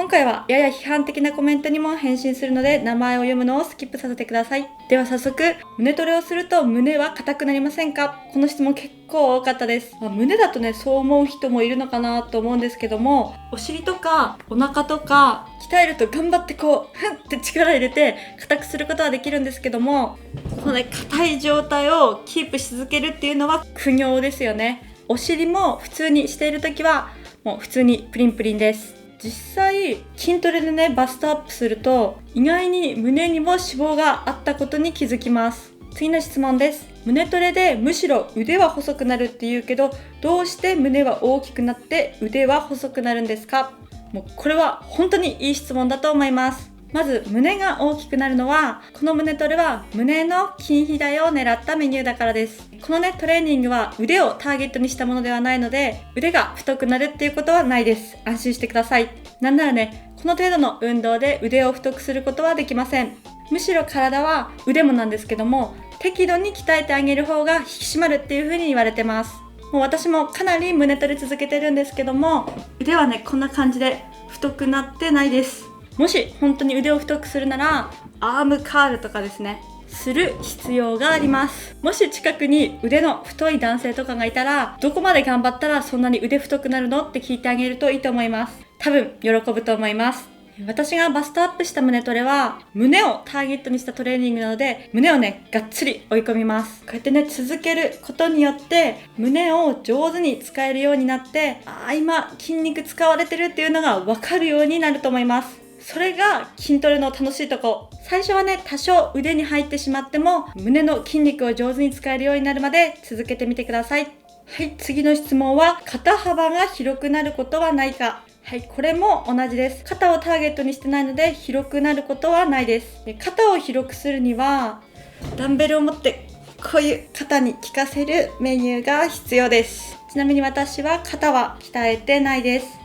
今回はやや批判的なコメントにも返信するので、名前を読むのをスキップさせてください。では早速、胸トレをすると胸は硬くなりませんか？この質問結構多かったです。胸だとね、そう思う人もいるのかなと思うんですけども、お尻とかお腹とか鍛えると頑張ってこう、ふんって力入れて硬くすることはできるんですけども、このね、硬い状態をキープし続けるっていうのは苦行ですよね。お尻も普通にしているときはもう普通にプリンプリンです。実際筋トレでね、バストアップすると意外に胸にも脂肪があったことに気づきます。次の質問です。胸トレでむしろ腕は細くなるっていうけど、どうして胸は大きくなって腕は細くなるんですか？もうこれは本当にいい質問だと思います。まず胸が大きくなるのは、この胸トレは胸の筋肥大を狙ったメニューだからです。このね、トレーニングは腕をターゲットにしたものではないので、腕が太くなるっていうことはないです。安心してください。なんならね、この程度の運動で腕を太くすることはできません。むしろ体は腕もなんですけども、適度に鍛えてあげる方が引き締まるっていう風に言われてます。もう私もかなり胸トレ続けてるんですけども、腕はね、こんな感じで太くなってないです。もし本当に腕を太くするなら、アームカールとかですね、する必要があります。もし近くに腕の太い男性とかがいたら、どこまで頑張ったらそんなに腕太くなるのって聞いてあげるといいと思います。多分喜ぶと思います。私がバストアップした胸トレは胸をターゲットにしたトレーニングなので、胸をね、がっつり追い込みます。こうやってね、続けることによって胸を上手に使えるようになって、今筋肉使われてるっていうのが分かるようになると思います。それが筋トレの楽しいとこ。最初はね、多少腕に入ってしまっても胸の筋肉を上手に使えるようになるまで続けてみてください。はい、次の質問は、肩幅が広くなることはないか？はい、これも同じです。肩をターゲットにしてないので広くなることはないです。で、肩を広くするにはダンベルを持ってこういう肩に効かせるメニューが必要です。ちなみに私は肩は鍛えてないです。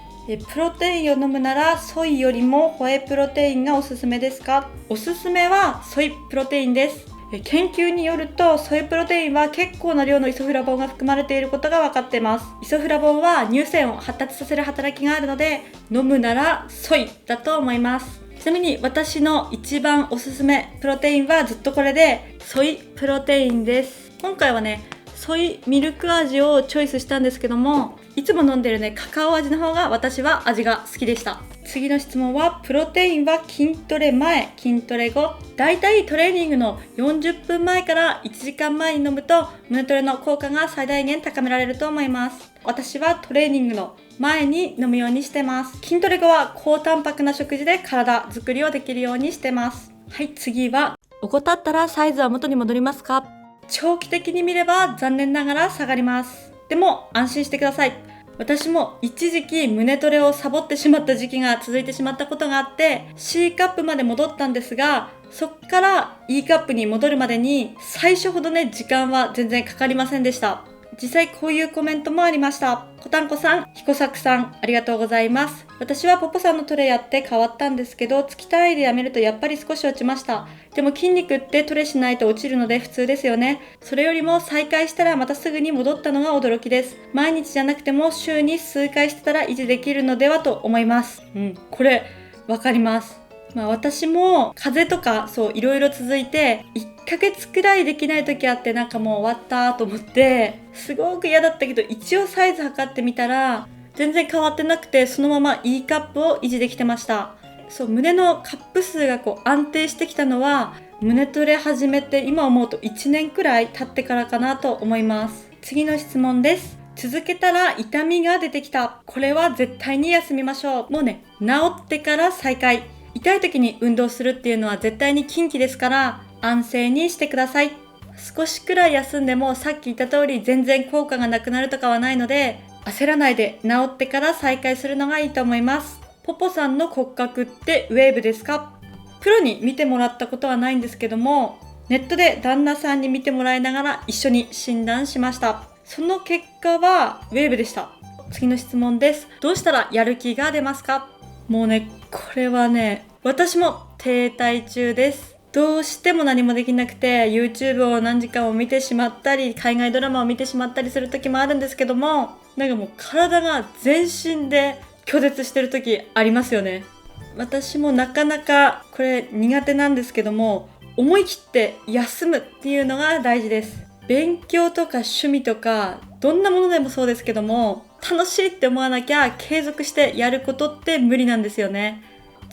プロテインを飲むならソイよりもホエイプロテインがおすすめですか？おすすめはソイプロテインです。研究によるとソイプロテインは結構な量のイソフラボンが含まれていることが分かっています。イソフラボンは乳腺を発達させる働きがあるので、飲むならソイだと思います。ちなみに私の一番おすすめプロテインはずっとこれでソイプロテインです。今回はね、ソイミルク味をチョイスしたんですけども、いつも飲んでるね、カカオ味の方が私は味が好きでした。次の質問は、プロテインは筋トレ前、筋トレ後、だいたいトレーニングの40分前から1時間前に飲むと胸トレの効果が最大限高められると思います。私はトレーニングの前に飲むようにしてます。筋トレ後は高タンパクな食事で体作りをできるようにしてます。はい、次は、怠ったらサイズは元に戻りますか？長期的に見れば残念ながら下がります。でも安心してください。私も一時期胸トレをサボってしまった時期が続いてしまったことがあって、 C カップまで戻ったんですが、そっから E カップに戻るまでに最初ほどね、時間は全然かかりませんでした。実際こういうコメントもありました。こたんこさん、ひこさくさん、ありがとうございます。私はポポさんのトレやって変わったんですけど、月単位でやめるとやっぱり少し落ちました。でも筋肉ってトレしないと落ちるので普通ですよね。それよりも再開したらまたすぐに戻ったのが驚きです。毎日じゃなくても週に数回してたら維持できるのではと思います。これわかります。私も風邪とかいろいろ続いて1ヶ月くらいできない時あって、なんかもう終わったと思ってすごく嫌だったけど、一応サイズ測ってみたら全然変わってなくて、そのまま E カップを維持できてました。胸のカップ数が安定してきたのは胸トレ始めて今思うと1年くらい経ってからかなと思います。次の質問です。続けたら痛みが出てきた。これは絶対に休みましょう。もうね、治ってから再開。痛い時に運動するっていうのは絶対に禁忌ですから、安静にしてください。少しくらい休んでもさっき言った通り全然効果がなくなるとかはないので、焦らないで治ってから再開するのがいいと思います。ポポさんの骨格ってウェーブですか？プロに見てもらったことはないんですけども、ネットで旦那さんに見てもらいながら一緒に診断しました。その結果はウェーブでした。次の質問です。どうしたらやる気が出ますか？もうね、これはね、私も停滞中です。どうしても何もできなくて YouTube を何時間も見てしまったり、海外ドラマを見てしまったりする時もあるんですけども、なんかもう体が全身で拒絶してる時ありますよね。私もなかなかこれ苦手なんですけども、思い切って休むっていうのが大事です。勉強とか趣味とかどんなものでもそうですけども、楽しいって思わなきゃ継続してやることって無理なんですよね。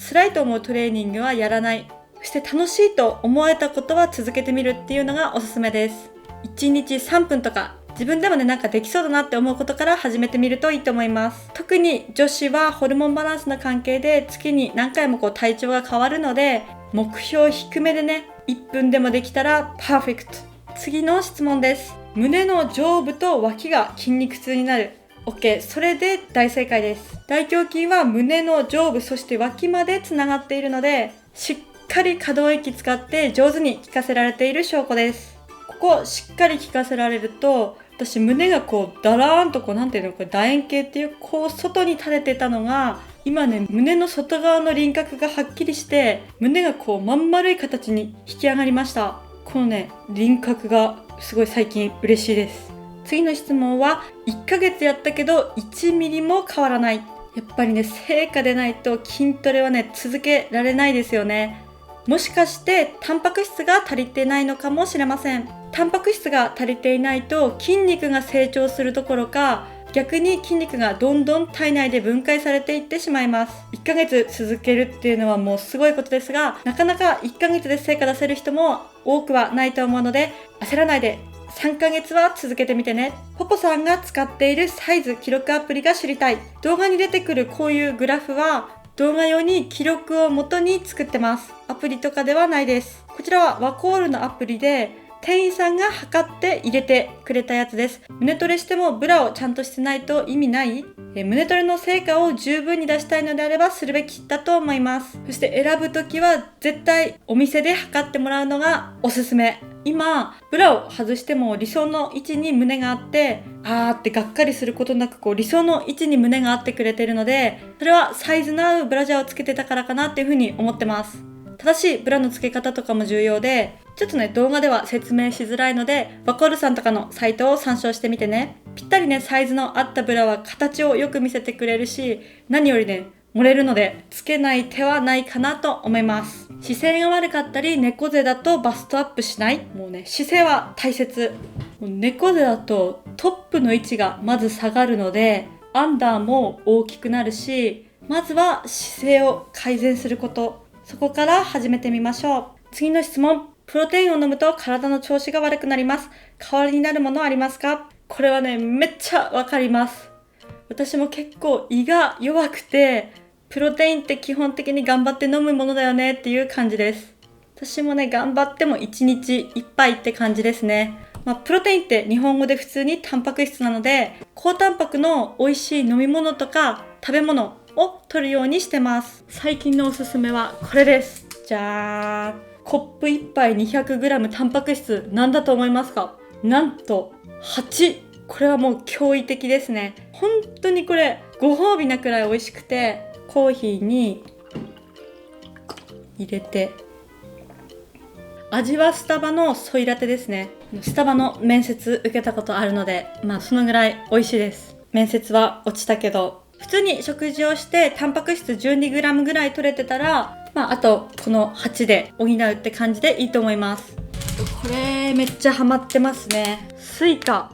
辛いと思うトレーニングはやらない。そして楽しいと思えたことは続けてみるっていうのがおすすめです。1日3分とか自分でもね、なんかできそうだなって思うことから始めてみるといいと思います。特に女子はホルモンバランスの関係で月に何回も体調が変わるので、目標低めでね、1分でもできたらパーフェクト。次の質問です。胸の上部と脇が筋肉痛になる。OK、それで大正解です。大胸筋は胸の上部そして脇までつながっているので、しっかり可動域使って上手に効かせられている証拠です。ここしっかり効かせられると、私胸がダラーンとなんていうの、これ楕円形っていう外に垂れてたのが、今ね、胸の外側の輪郭がはっきりして、胸がまん丸い形に引き上がりました。このね、輪郭がすごい最近嬉しいです。次の質問は、1ヶ月やったけど1ミリも変わらない。やっぱりね、成果でないと筋トレはね、続けられないですよね。もしかしてタンパク質が足りてないのかもしれません。タンパク質が足りていないと筋肉が成長するどころか、逆に筋肉がどんどん体内で分解されていってしまいます。1ヶ月続けるっていうのはもうすごいことですが、なかなか1ヶ月で成果出せる人も多くはないと思うので、焦らないで3ヶ月は続けてみてね。ポポさんが使っているサイズ記録アプリが知りたい。動画に出てくるこういうグラフは動画用に記録を元に作ってます。アプリとかではないです。こちらはワコールのアプリで店員さんが測って入れてくれたやつです。胸トレしてもブラをちゃんとしてないと意味ない。胸トレの成果を十分に出したいのであればするべきだと思います。そして選ぶときは絶対お店で測ってもらうのがおすすめ。今ブラを外しても理想の位置に胸があって、ってがっかりすることなく理想の位置に胸があってくれてるので、それはサイズの合うブラジャーをつけてたからかなっていうふうに思ってます。正しいブラの付け方とかも重要で、ちょっとね、動画では説明しづらいので、ワコールさんとかのサイトを参照してみてね。ぴったりね、サイズの合ったブラは形をよく見せてくれるし、何よりね、漏れるので、つけない手はないかなと思います。姿勢が悪かったり、猫背だとバストアップしない。もうね、姿勢は大切。猫背だとトップの位置がまず下がるので、アンダーも大きくなるし、まずは姿勢を改善すること。そこから始めてみましょう。次の質問。プロテインを飲むと体の調子が悪くなります。代わりになるものありますか？これはね、めっちゃわかります。私も結構胃が弱くて、プロテインって基本的に頑張って飲むものだよねっていう感じです。私もね、頑張っても1日1杯って感じですね。プロテインって日本語で普通にタンパク質なので、高タンパクの美味しい飲み物とか食べ物を取るようにしてます。最近のおすすめはこれです。じゃーん。コップ1杯 200g タンパク質なんだと思いますか？なんと8。これはもう驚異的ですね。本当にこれご褒美なくらい美味しくて、コーヒーに入れて、味はスタバのソイラテですね。スタバの面接受けたことあるので、そのぐらい美味しいです。面接は落ちたけど、普通に食事をしてタンパク質 12g ぐらい取れてたら、あとこの8で補うって感じでいいと思います。これめっちゃハマってますね。スイカ。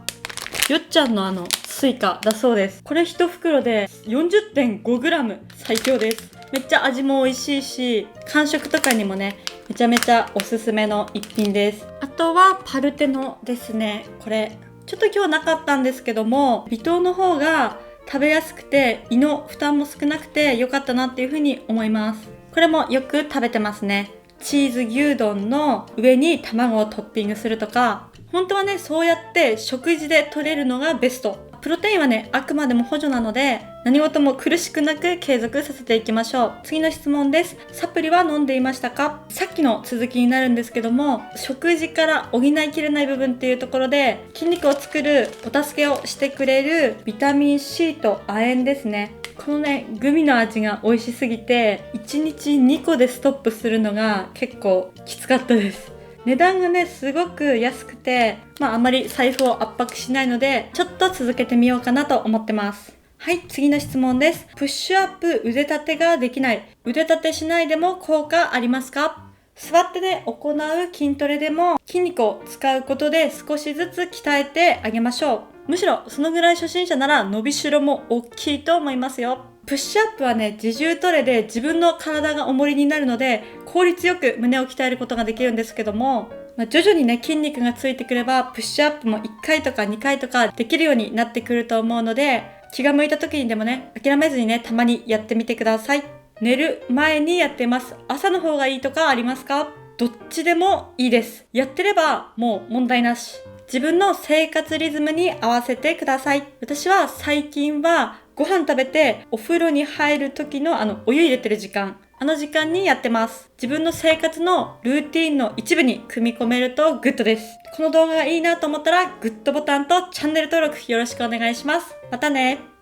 よっちゃんのスイカだそうです。これ1袋で 40.5g 最強です。めっちゃ味も美味しいし、間食とかにもね、めちゃめちゃおすすめの一品です。あとはパルテノですね。これちょっと今日なかったんですけども、微糖の方が食べやすくて胃の負担も少なくて良かったなっていう風に思います。これもよく食べてますね。チーズ牛丼の上に卵をトッピングするとか、本当はね、そうやって食事で取れるのがベスト。プロテインはね、あくまでも補助なので、何事も苦しくなく継続させていきましょう。次の質問です。サプリは飲んでいましたか？さっきの続きになるんですけども、食事から補いきれない部分っていうところで、筋肉を作るお助けをしてくれるビタミン C と亜鉛ですね。このね、グミの味が美味しすぎて、1日2個でストップするのが結構きつかったです。値段がね、すごく安くて、あまり財布を圧迫しないので、ちょっと続けてみようかなと思ってます。はい、次の質問です。プッシュアップ腕立てができない。腕立てしないでも効果ありますか？座ってで行う筋トレでも筋肉を使うことで少しずつ鍛えてあげましょう。むしろそのぐらい初心者なら伸びしろも大きいと思いますよ。プッシュアップはね、自重トレで自分の体が重りになるので効率よく胸を鍛えることができるんですけども、徐々にね、筋肉がついてくればプッシュアップも1回とか2回とかできるようになってくると思うので、気が向いた時にでもね、諦めずにね、たまにやってみてください。寝る前にやってます。朝の方がいいとかありますか？どっちでもいいです。やってればもう問題なし。自分の生活リズムに合わせてください。私は最近はご飯食べてお風呂に入る時のお湯入れてる時間、時間にやってます。自分の生活のルーティンの一部に組み込めるとグッドです。この動画がいいなと思ったらグッドボタンとチャンネル登録よろしくお願いします。またね。